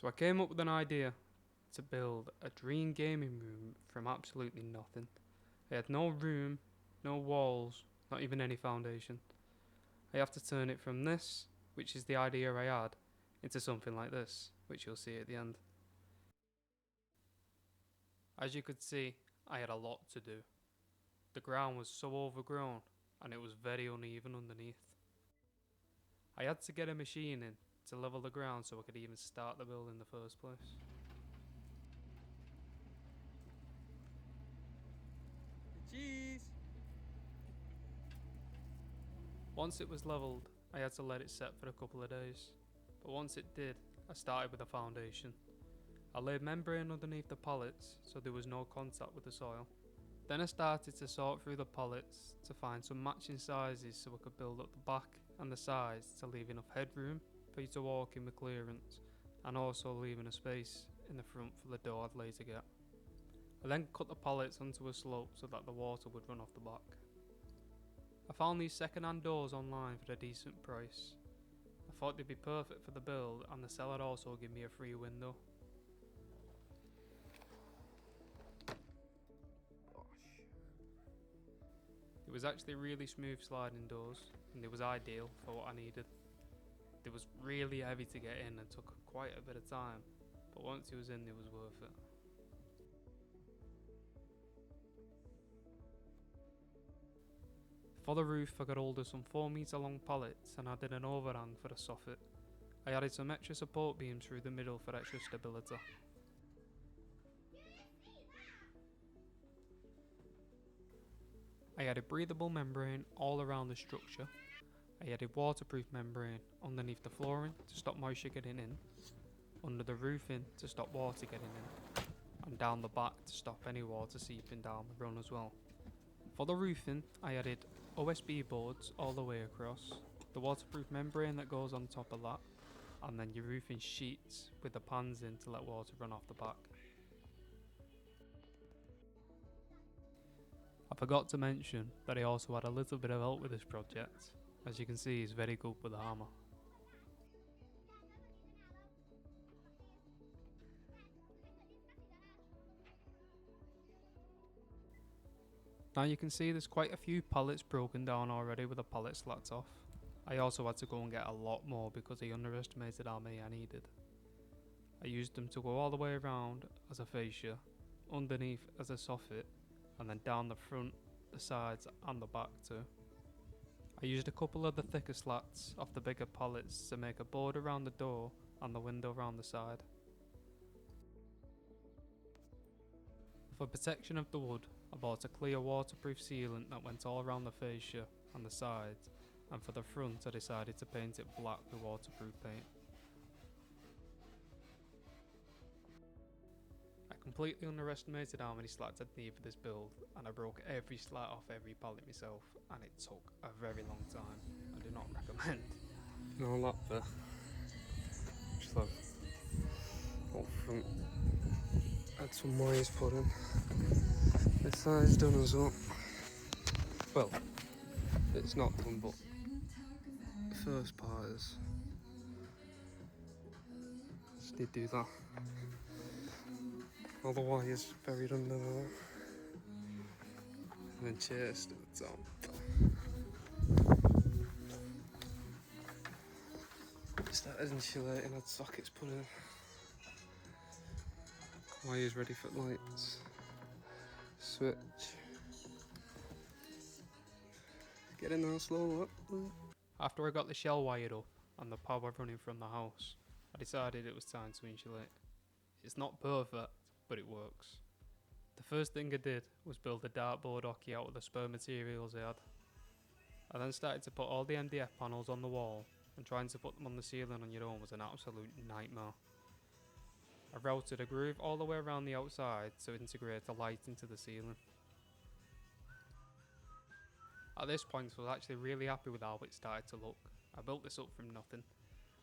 So I came up with an idea to build a dream gaming room from absolutely nothing. I had no room, no walls, not even any foundation. I have to turn it from this, which is the idea I had, into something like this, which you'll see at the end. As you could see, I had a lot to do. The ground was so overgrown and it was very uneven underneath. I had to get a machine in to level the ground so I could even start the build in the first place. Cheese! Once it was levelled, I had to let it set for a couple of days. But once it did, I started with a foundation. I laid membrane underneath the pallets so there was no contact with the soil. Then I started to sort through the pallets to find some matching sizes so I could build up the back and the sides to leave enough headroom for you to walk in with clearance, and also leaving a space in the front for the door I'd later get. I then cut the pallets onto a slope so that the water would run off the back. I found these second-hand doors online for a decent price. I thought they'd be perfect for the build, and the seller also gave me a free window. It was actually really smooth sliding doors, and it was ideal for what I needed. It was really heavy to get in and took quite a bit of time, but once it was in, it was worth it. For the roof, I got hold of some 4 meter long pallets and added an overhang for the soffit. I added some extra support beams through the middle for extra stability. I added breathable membrane all around the structure. I added waterproof membrane underneath the flooring to stop moisture getting in, under the roofing to stop water getting in, and down the back to stop any water seeping down the run as well. For the roofing, I added OSB boards all the way across, the waterproof membrane that goes on top of that, and then your roofing sheets with the pans in to let water run off the back. I forgot to mention that I also had a little bit of help with this project. As you can see, he's very good with the hammer. Now you can see there's quite a few pallets broken down already with the pallet slats off. I also had to go and get a lot more because I underestimated how many I needed. I used them to go all the way around as a fascia, underneath as a soffit, and then down the front, the sides and the back too. I used a couple of the thicker slats off the bigger pallets to make a board around the door and the window around the side. For protection of the wood, I bought a clear waterproof sealant that went all around the fascia and the sides, and for the front I decided to paint it black with waterproof paint. I completely underestimated how many slats I'd need for this build, and I broke every slat off every pallet myself, and it took a very long time. I do not recommend. No, that there. Just like up front. Add some wires put in. This side's done as well. Well, it's not done, but the first part is. Just did do that. All the wires buried under there. And then chased at the top. Started insulating, had sockets put in. Wires ready for lights. Switch. Get in there slow. After I got the shell wired up and the power running from the house, I decided it was time to insulate. It's not perfect, but it works. The first thing I did was build a dartboard hockey out of the spare materials I had. I then started to put all the MDF panels on the wall, and trying to put them on the ceiling on your own was an absolute nightmare. I routed a groove all the way around the outside to integrate the light into the ceiling. At this point I was actually really happy with how it started to look. I built this up from nothing.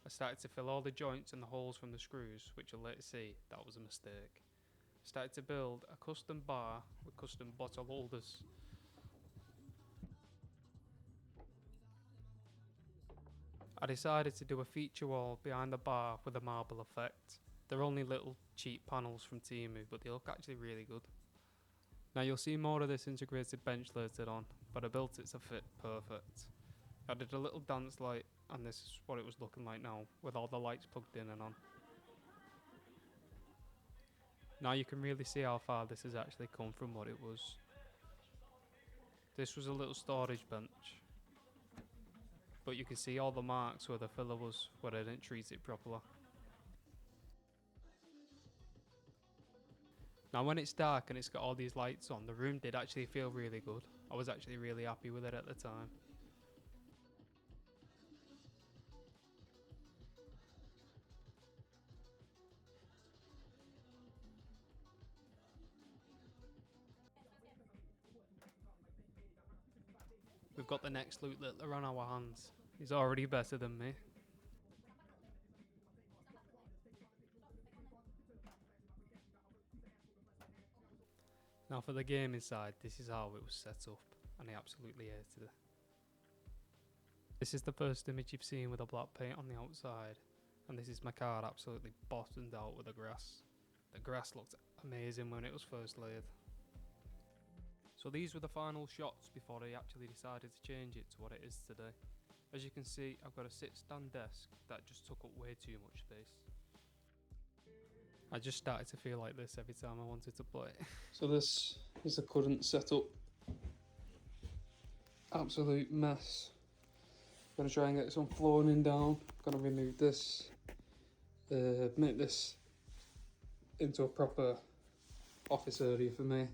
I started to fill all the joints and the holes from the screws, which you'll later see that was a mistake. I started to build a custom bar with custom bottle holders. I decided to do a feature wall behind the bar with a marble effect. They're only little cheap panels from Temu, but they look actually really good. Now you'll see more of this integrated bench later on, but I built it to fit perfect. I did a little dance light, and this is what it was looking like now, with all the lights plugged in and on. Now you can really see how far this has actually come from what it was. This was a little storage bench, but you can see all the marks where the filler was, where I didn't treat it properly. Now when it's dark and it's got all these lights on, the room did actually feel really good. I was actually really happy with it at the time. We've got the next loot littler on our hands. He's already better than me. Now for the gaming side, this is how it was set up, and I absolutely hated it. This is the first image you've seen with a black paint on the outside, and this is my card absolutely bottomed out with the grass. The grass looked amazing when it was first laid. So these were the final shots before I actually decided to change it to what it is today. As you can see, I've got a sit-stand desk that just took up way too much space. I just started to feel like this every time I wanted to play. So this is the current setup. Absolute mess. Gonna try and get some flooring down. Gonna remove this. Make this into a proper office area for me.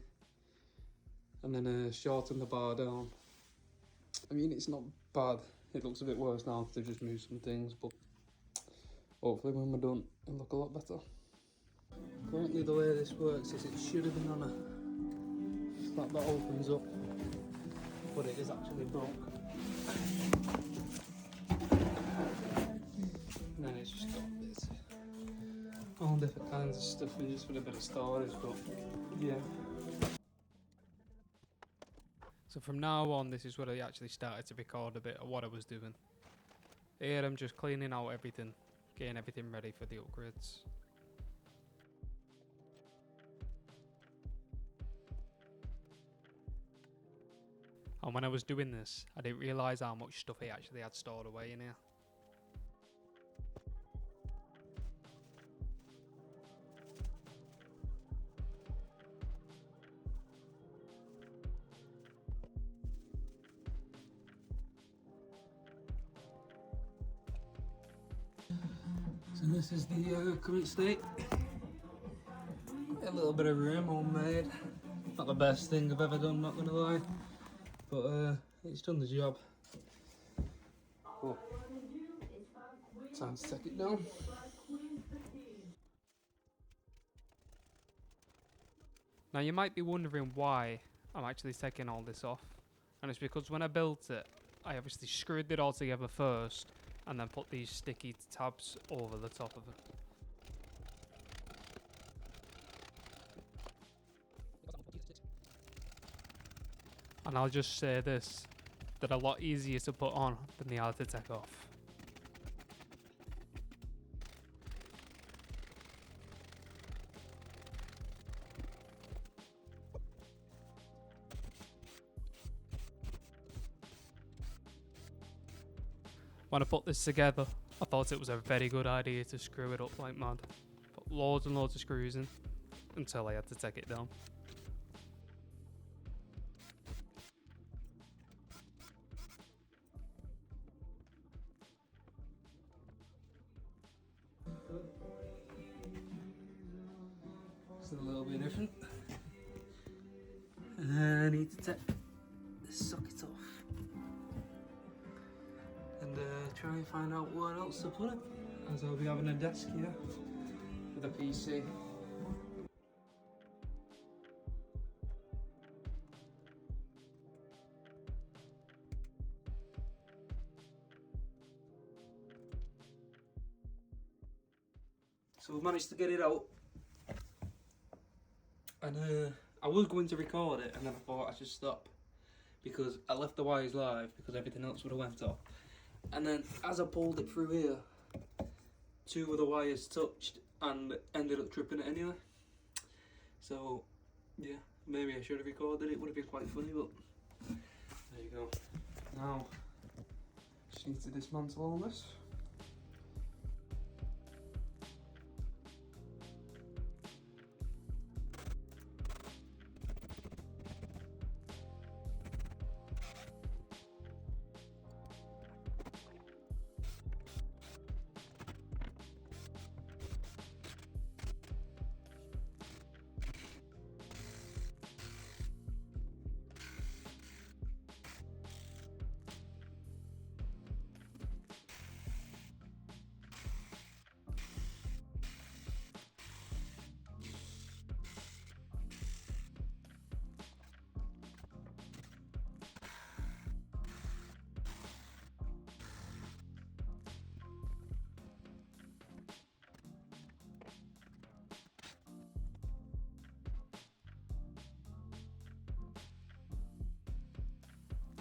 And then shorten the bar down. I mean, it's not bad. It looks a bit worse now because I've just moved some things, but hopefully when we're done, it'll look a lot better. Currently the way this works is it should have been on a flap that opens up, but it is actually broke. And then it's just got this, all different kinds of stuff and just for a bit of storage, but yeah. So from now on, this is where I actually started to record a bit of what I was doing. Here I'm just cleaning out everything, getting everything ready for the upgrades. And when I was doing this, I didn't realise how much stuff I actually had stored away in here. So this is the current state. A little bit of room, homemade. Not the best thing I've ever done, not gonna lie, but it's done the job. Oh. Time to take it down. Now you might be wondering why I'm actually taking all this off, and it's because when I built it, I obviously screwed it all together first and then put these sticky tabs over the top of it. And I'll just say this, they're a lot easier to put on than they are to take off. When I put this together, I thought it was a very good idea to screw it up like mad. Put loads and loads of screws in, until I had to take it down. It's a little bit different. I need to take the socket off and try and find out where else to put it, as I'll be having a desk here with a PC. So we've managed to get it out, and I was going to record it, and then I thought I should stop because I left the wires live because everything else would have went off. And then as I pulled it through here, two of the wires touched and ended up tripping it anyway. So yeah, maybe I should have recorded it, would have been quite funny, but there you go. Now, just need to dismantle all this.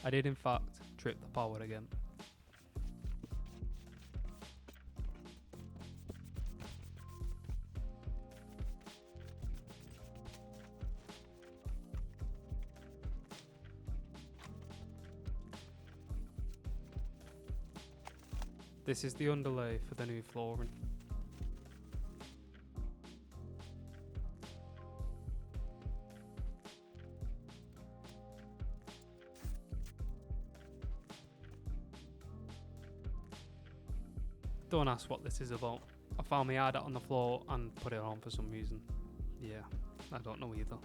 I did in fact trip the power again. This is the underlay for the new flooring. Don't ask what this is about. I found my ad on the floor and put it on for some reason. Yeah, I don't know either.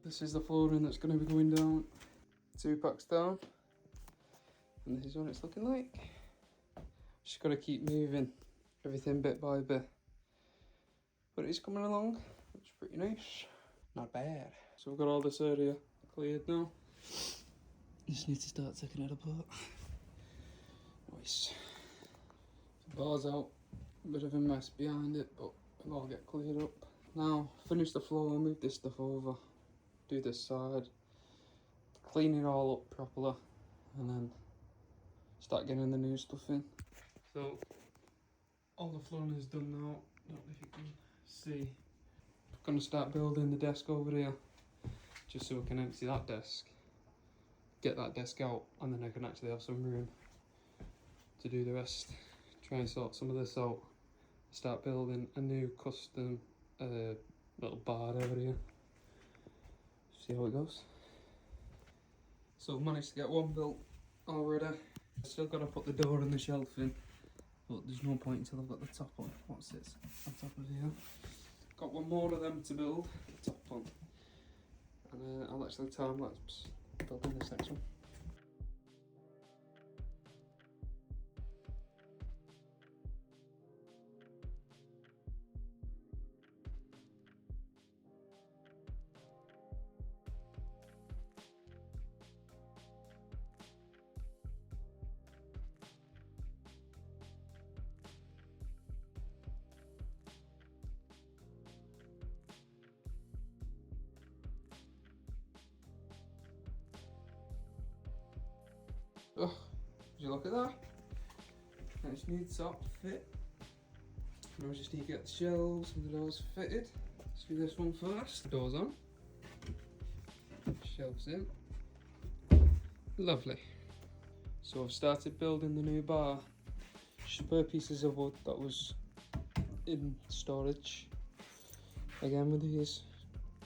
This is the flooring that's going to be going down. 2 packs down. And this is what it's looking like. Just got to keep moving everything bit by bit. But it is coming along. It's pretty nice. Not bad. So we've got all this area cleared now. Just need to start taking it apart. Nice. The bar's out. A bit of a mess behind it, but it'll all get cleared up. Now, finish the floor, move this stuff over, do this side, clean it all up properly, and then start getting the new stuff in. So, all the flooring is done now. Don't know if you can see. I'm gonna start building the desk over here, just so we can empty that desk, get that desk out, and then I can actually have some room to do the rest. Try and sort some of this out. Start building a new custom little bar area. See how it goes. So I've managed to get one built already. Still got to put the door and the shelf in, but there's no point until I've got the top on. What sits on top of here? Got one more of them to build, the top one, and I'll actually time-lapse building this next one. Oh, would you look at that? I just need to fit. Now I just need to get the shelves and the doors fitted. Let's do this one first. Doors on. Shelves in. Lovely. So I've started building the new bar. Spare pieces of wood that was in storage. Again with these,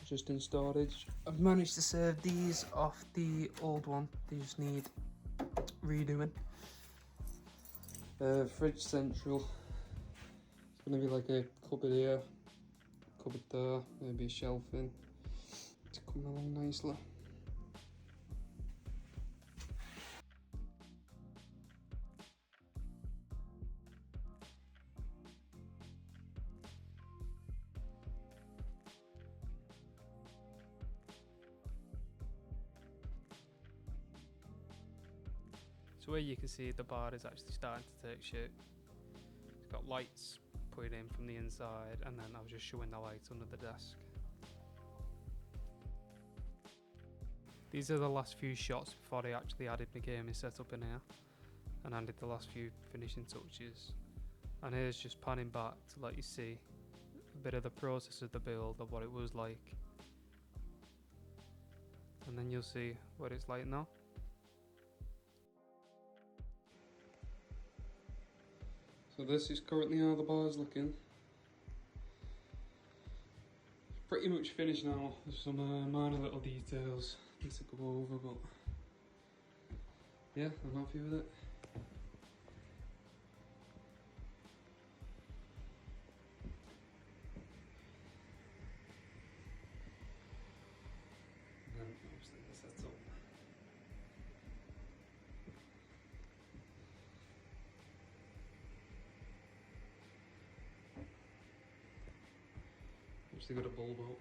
just in storage. I've managed to save these off the old one. They just need redoing. Fridge central. It's gonna be like a cupboard here, cupboard there, maybe a shelf in. It's coming along nicely. So where you can see the bar is actually starting to take shape. It's got lights put it in from the inside, and then I was just showing the lights under the desk. These are the last few shots before they actually added my gaming setup in here, and I did the last few finishing touches. And here's just panning back to let you see a bit of the process of the build, of what it was like. And then you'll see what it's like now. So this is currently how the bar is looking. Pretty much finished now. There's some minor little details need to go over, but yeah, I'm happy with it. And then obviously the setup. Obviously got a bulb out.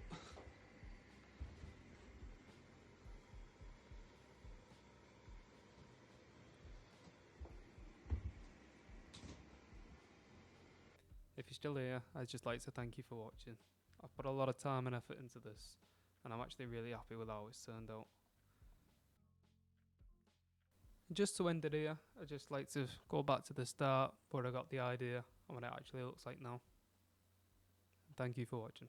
If you're still here, I'd just like to thank you for watching. I've put a lot of time and effort into this, and I'm actually really happy with how it's turned out. Just to end it here, I'd just like to go back to the start, where I got the idea and what it actually looks like now. Thank you for watching.